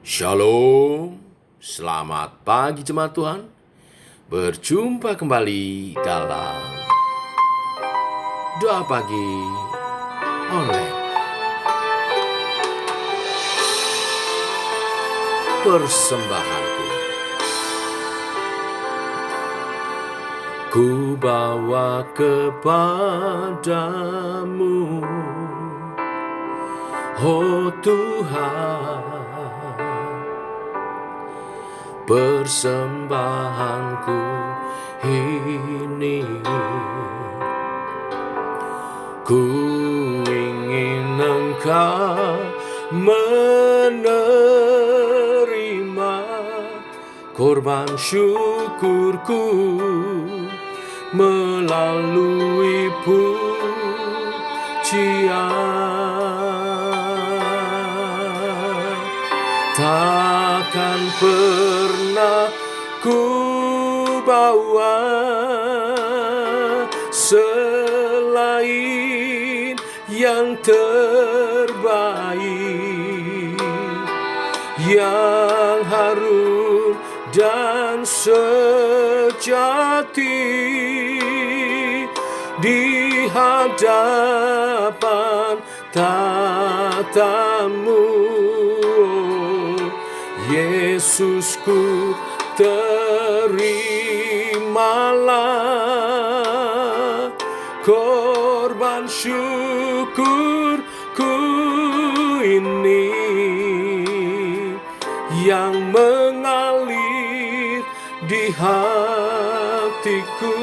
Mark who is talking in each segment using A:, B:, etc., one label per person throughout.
A: Shalom, selamat pagi jemaat Tuhan. Berjumpa kembali dalam doa pagi online. Persembahanku, ku bawa kepadamu, oh Tuhan. Persembahanku ini, ku ingin Engkau menerima korban syukurku melalui pujian. Takkan pernah ku bawa selain yang terbaik, yang harum dan sejati di hadapan tatamu. Yesusku, terimalah korban syukurku ini yang mengalir di hatiku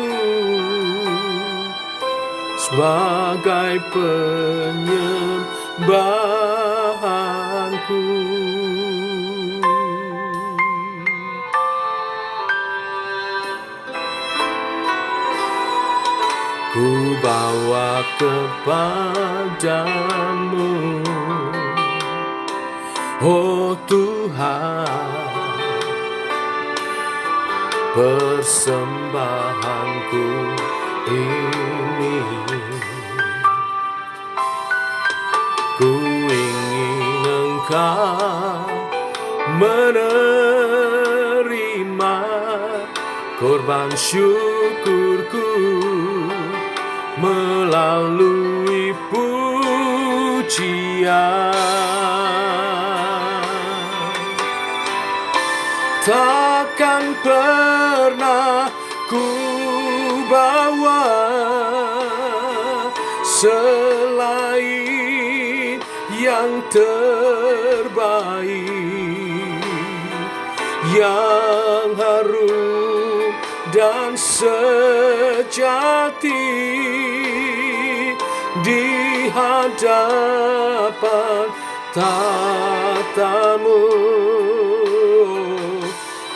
A: sebagai penyembahanku. Ku bawa kepadamu, oh Tuhan, persembahanku ini. Ku ingin Engkau menerima korban syukurku melalui pujian. Takkan pernah ku bawa selain yang terbaik, yang harum dan sejati di hadapan tatamu.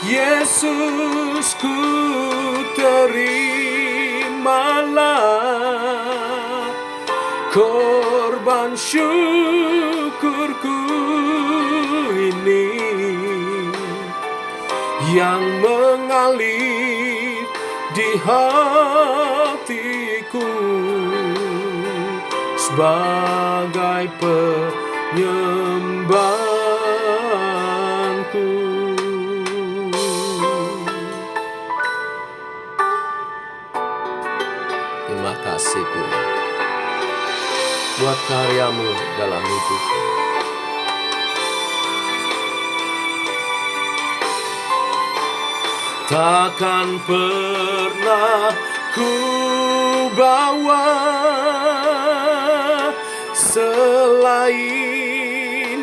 A: Yesus, ku terimalah korban syukurku ini yang mengalir di hatiku sebagai penyembahanku. Terima kasih Tuhan buat karyamu dalam hidupku. Takkan pernah ku bawa selain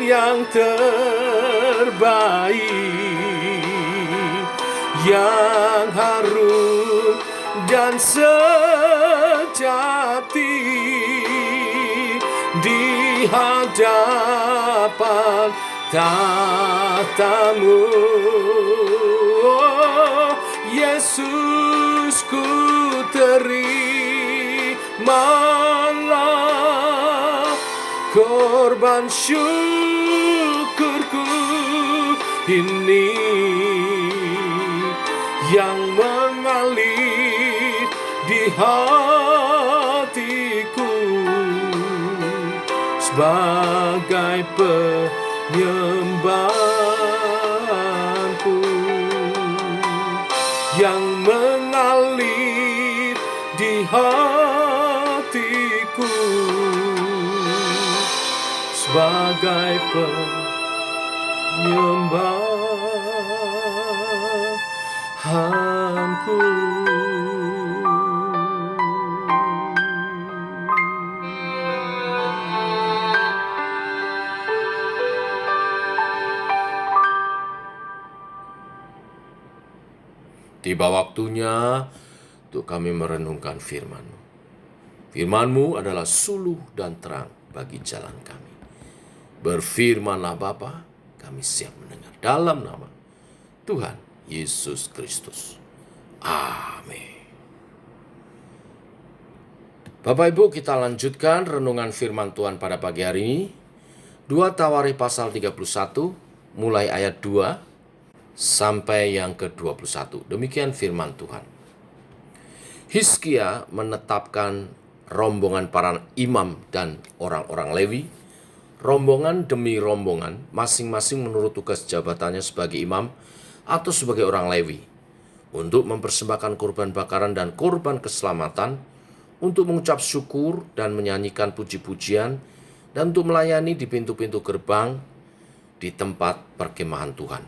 A: yang terbaik, yang harum dan sejati di hadapan tatamu. Yesus, ku terimalah korban syukurku ini yang mengalir di hatiku sebagai penyembahan. yang mengalir di hatiku sebagai penyembahanku. Tiba waktunya untuk kami merenungkan firman-Mu. Firman-Mu adalah suluh dan terang bagi jalan kami. Berfirmanlah Bapa, kami siap mendengar. Dalam nama Tuhan Yesus Kristus. Amin. Bapak Ibu, kita lanjutkan renungan firman Tuhan pada pagi hari ini. 2 Tawarikh pasal 31, mulai ayat 2 sampai yang ke-21. Demikian firman Tuhan. Hizkia menetapkan rombongan para imam dan orang-orang Lewi, rombongan demi rombongan, masing-masing menurut tugas jabatannya sebagai imam atau sebagai orang Lewi, untuk mempersembahkan kurban bakaran dan kurban keselamatan, untuk mengucap syukur dan menyanyikan puji-pujian, dan untuk melayani di pintu-pintu gerbang di tempat perkemahan Tuhan.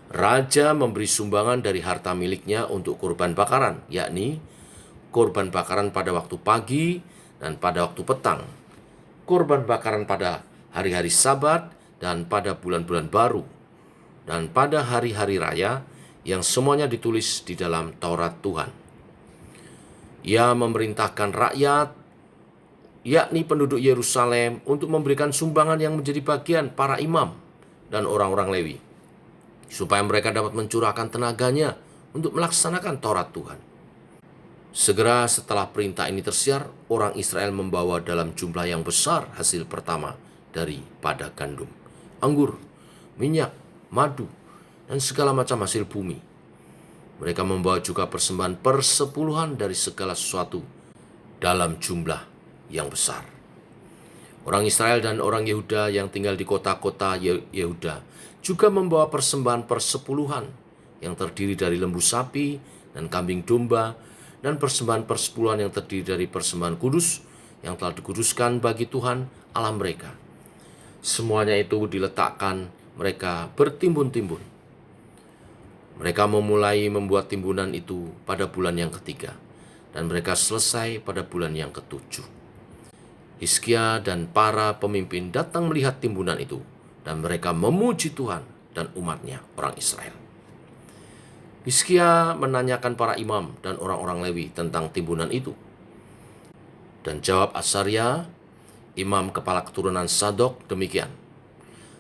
A: Raja memberi sumbangan dari harta miliknya untuk kurban bakaran, yakni kurban bakaran pada waktu pagi dan pada waktu petang, kurban bakaran pada hari-hari Sabat dan pada bulan-bulan baru, dan pada hari-hari raya yang semuanya ditulis di dalam Taurat Tuhan. Ia memerintahkan rakyat, yakni penduduk Yerusalem, untuk memberikan sumbangan yang menjadi bagian para imam dan orang-orang Lewi, supaya mereka dapat mencurahkan tenaganya untuk melaksanakan Taurat Tuhan. Segera setelah perintah ini tersiar, orang Israel membawa dalam jumlah yang besar hasil pertama daripada gandum, anggur, minyak, madu, dan segala macam hasil bumi. Mereka membawa juga persembahan persepuluhan dari segala sesuatu dalam jumlah yang besar. Orang Israel dan orang Yehuda yang tinggal di kota-kota Yehuda juga membawa persembahan persepuluhan yang terdiri dari lembu sapi dan kambing domba, dan persembahan persepuluhan yang terdiri dari persembahan kudus yang telah dikuduskan bagi Tuhan Allah mereka. Semuanya itu diletakkan mereka bertimbun-timbun. Mereka memulai membuat timbunan itu pada bulan yang ketiga, dan mereka selesai pada bulan yang ketujuh. Hizkia dan para pemimpin datang melihat timbunan itu, dan mereka memuji Tuhan dan umatnya, orang Israel. Hizkia menanyakan para imam dan orang-orang Lewi tentang timbunan itu. Dan jawab Asaria, imam kepala keturunan Sadok, demikian.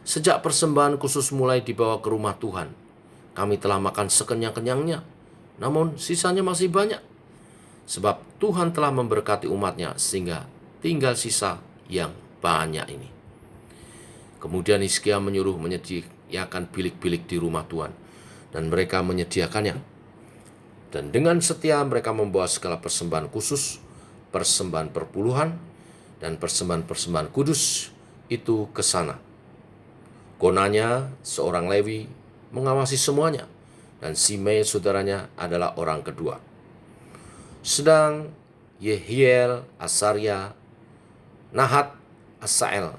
A: Sejak persembahan khusus mulai dibawa ke rumah Tuhan, kami telah makan sekenyang-kenyangnya, namun sisanya masih banyak. Sebab Tuhan telah memberkati umatnya sehingga tinggal sisa yang banyak ini. Kemudian Hizkia menyuruh menyediakan bilik-bilik di rumah Tuhan, dan mereka menyediakannya. Dan dengan setia mereka membawa segala persembahan khusus, persembahan perpuluhan, dan persembahan-persembahan kudus itu ke sana. Konanya, seorang Lewi, mengawasi semuanya, dan Simei saudaranya adalah orang kedua. Sedang Yehiel, Asaria, Nahat, Asael,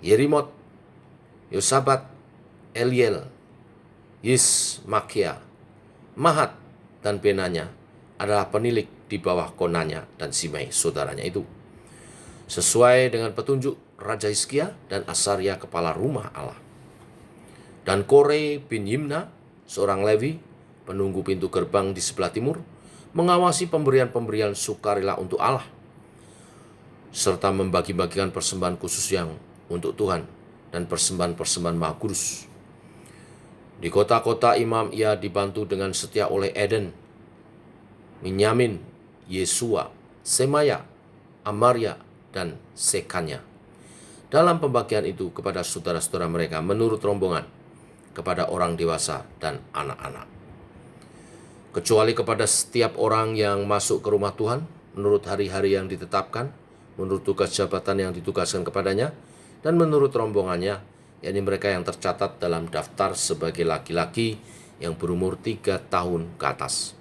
A: Yerimot, Yosabat, Eliel, Yismakia, Mahat, dan Benanya adalah penilik di bawah Konanya dan Simei saudaranya itu, sesuai dengan petunjuk Raja Hizkia dan Asaria kepala rumah Allah. Dan Kore bin Yimna, seorang Lewi, penunggu pintu gerbang di sebelah timur, mengawasi pemberian-pemberian sukarela untuk Allah, serta membagi-bagikan persembahan khusus yang untuk Tuhan dan persembahan-persembahan maha kudus. Di kota-kota imam ia dibantu dengan setia oleh Eden, Minyamin, Yesua, Semaya, Amaria, dan Sekanya. Dalam pembagian itu kepada saudara-saudara mereka menurut rombongan, kepada orang dewasa dan anak-anak. Kecuali kepada setiap orang yang masuk ke rumah Tuhan menurut hari-hari yang ditetapkan, menurut tugas jabatan yang ditugaskan kepadanya, dan menurut rombongannya, yakni mereka yang tercatat dalam daftar sebagai laki-laki yang berumur 3 tahun ke atas.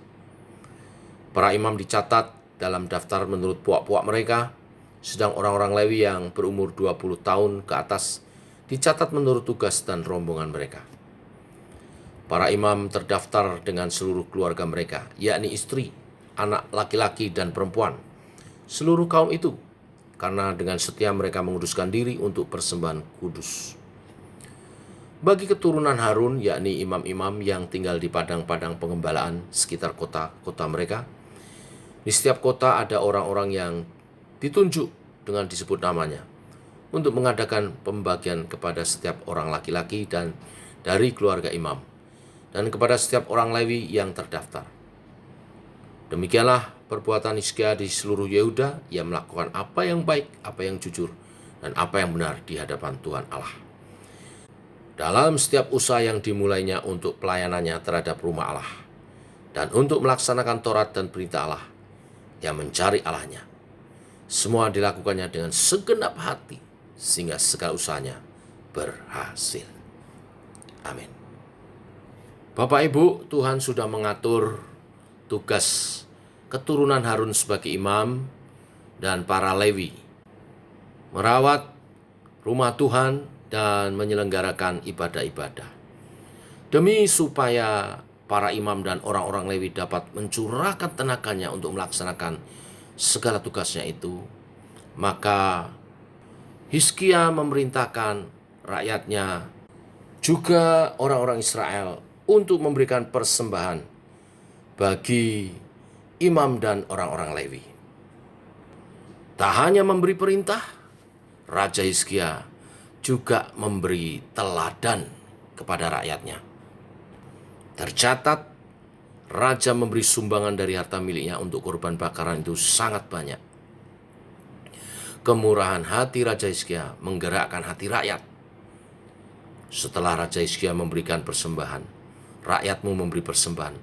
A: Para imam dicatat dalam daftar menurut puak-puak mereka, sedang orang-orang Lewi yang berumur 20 tahun ke atas dicatat menurut tugas dan rombongan mereka. Para imam terdaftar dengan seluruh keluarga mereka, yakni istri, anak laki-laki dan perempuan, seluruh kaum itu, karena dengan setia mereka menguduskan diri untuk persembahan kudus. Bagi keturunan Harun, yakni imam-imam yang tinggal di padang-padang pengembalaan sekitar kota-kota mereka, di setiap kota ada orang-orang yang ditunjuk dengan disebut namanya untuk mengadakan pembagian kepada setiap orang laki-laki dan dari keluarga imam, dan kepada setiap orang Lewi yang terdaftar. Demikianlah perbuatan Hizkia di seluruh Yehuda. Ia melakukan apa yang baik, apa yang jujur, dan apa yang benar di hadapan Tuhan Allah. Dalam setiap usaha yang dimulainya untuk pelayanannya terhadap rumah Allah, dan untuk melaksanakan Taurat dan perintah Allah, ia mencari Allahnya. Semua dilakukannya dengan segenap hati, sehingga segala usahanya berhasil. Amin. Bapak Ibu, Tuhan sudah mengatur tugas keturunan Harun sebagai imam dan para Lewi merawat rumah Tuhan dan menyelenggarakan ibadah-ibadah. Demi supaya para imam dan orang-orang Lewi dapat mencurahkan tenaganya untuk melaksanakan segala tugasnya itu, maka Hizkia memerintahkan rakyatnya, juga orang-orang Israel, untuk memberikan persembahan bagi imam dan orang-orang Lewi. Tak hanya memberi perintah, Raja Hizkia juga memberi teladan kepada rakyatnya. Tercatat, Raja memberi sumbangan dari harta miliknya untuk korban bakaran itu sangat banyak. Kemurahan hati Raja Hizkia menggerakkan hati rakyat. Setelah Raja Hizkia memberikan persembahan, rakyatmu memberi persembahan,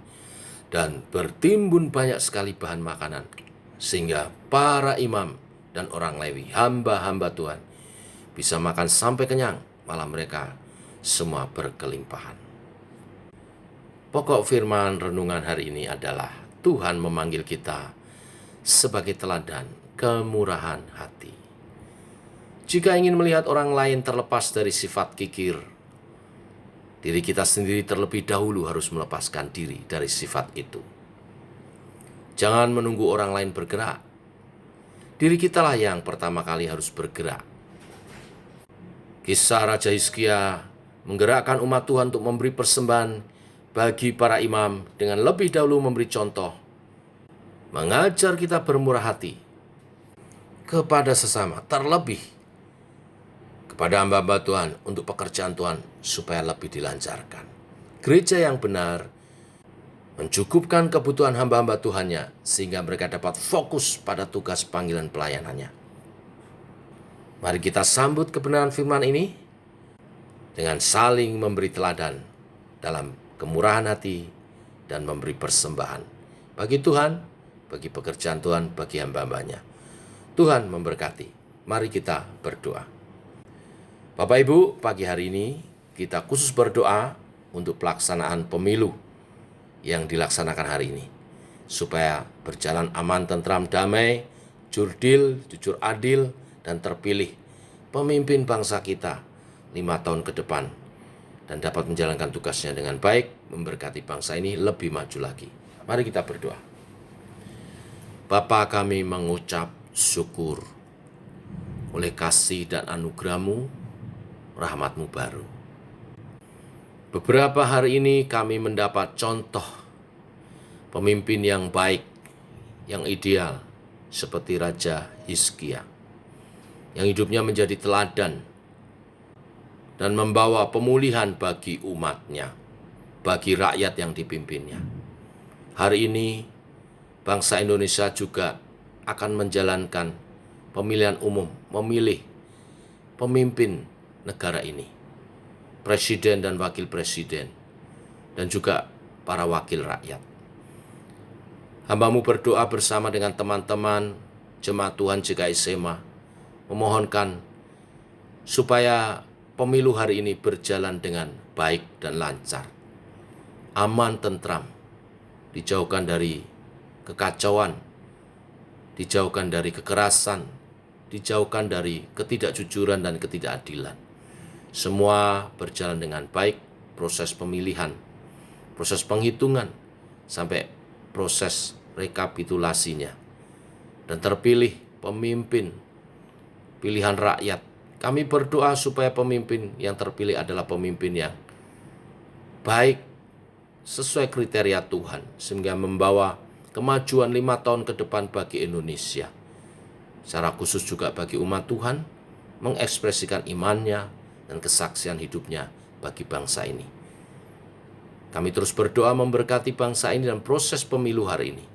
A: dan bertimbun banyak sekali bahan makanan, sehingga para imam dan orang Lewi, hamba-hamba Tuhan, bisa makan sampai kenyang, malah mereka semua berkelimpahan. Pokok firman renungan hari ini adalah Tuhan memanggil kita sebagai teladan kemurahan hati. Jika ingin melihat orang lain terlepas dari sifat kikir, diri kita sendiri terlebih dahulu harus melepaskan diri dari sifat itu. Jangan menunggu orang lain bergerak. Diri kitalah yang pertama kali harus bergerak. Kisah Raja Hizkia menggerakkan umat Tuhan untuk memberi persembahan bagi para imam dengan lebih dahulu memberi contoh, mengajar kita bermurah hati kepada sesama, terlebih kepada hamba-hamba Tuhan untuk pekerjaan Tuhan supaya lebih dilancarkan. Gereja yang benar mencukupkan kebutuhan hamba-hamba Tuhannya sehingga mereka dapat fokus pada tugas panggilan pelayanannya. Mari kita sambut kebenaran firman ini dengan saling memberi teladan dalam kemurahan hati dan memberi persembahan bagi Tuhan, bagi pekerjaan Tuhan, bagi hamba-hambanya. Tuhan memberkati. Mari kita berdoa. Bapak Ibu, pagi hari ini kita khusus berdoa untuk pelaksanaan pemilu yang dilaksanakan hari ini, supaya berjalan aman, tentram, damai, jurdil, jujur, adil, dan terpilih pemimpin bangsa kita 5 tahun ke depan, dan dapat menjalankan tugasnya dengan baik, memberkati bangsa ini lebih maju lagi. Mari kita berdoa. Bapa, kami mengucap syukur oleh kasih dan anugerah-Mu, rahmat-Mu baru. Beberapa hari ini kami mendapat contoh pemimpin yang baik, yang ideal, seperti Raja Hizkia, yang hidupnya menjadi teladan dan membawa pemulihan bagi umatnya, bagi rakyat yang dipimpinnya. Hari ini bangsa Indonesia juga akan menjalankan pemilihan umum, memilih pemimpin negara ini, presiden dan wakil presiden, dan juga para wakil rakyat. Hamba-Mu berdoa bersama dengan teman-teman Jemaat Tuhan GKI Sema, memohonkan supaya pemilu hari ini berjalan dengan baik dan lancar. aman, tentram, dijauhkan dari kekacauan, dijauhkan dari kekerasan, dijauhkan dari ketidakjujuran dan ketidakadilan. Semua berjalan dengan baik, proses pemilihan, proses penghitungan, sampai proses rekapitulasinya. Dan terpilih pemimpin, pilihan rakyat. Kami berdoa supaya pemimpin yang terpilih adalah pemimpin yang baik, sesuai kriteria Tuhan, sehingga membawa kemajuan 5 tahun ke depan bagi Indonesia. Secara khusus juga bagi umat Tuhan, mengekspresikan imannya dan kesaksian hidupnya bagi bangsa ini. Kami terus berdoa memberkati bangsa ini dalam proses pemilu hari ini,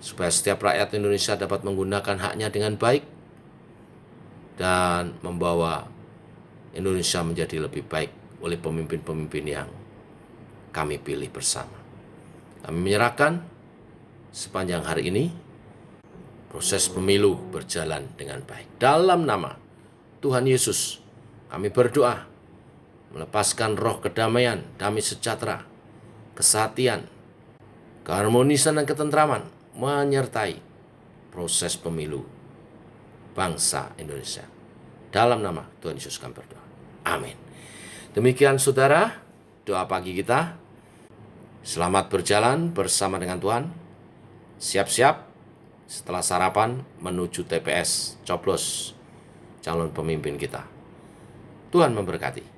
A: supaya setiap rakyat Indonesia dapat menggunakan haknya dengan baik dan membawa Indonesia menjadi lebih baik oleh pemimpin-pemimpin yang kami pilih bersama. Kami menyerahkan sepanjang hari ini, proses pemilu berjalan dengan baik. Dalam nama Tuhan Yesus, kami berdoa melepaskan roh kedamaian, damai sejahtera, kesehatan, keharmonisan dan ketentraman menyertai proses pemilu bangsa Indonesia. Dalam nama Tuhan Yesus kami berdoa. Amin. Demikian saudara, doa pagi kita. Selamat berjalan bersama dengan Tuhan. Siap-siap setelah sarapan menuju TPS coblos calon pemimpin kita. Tuhan memberkati.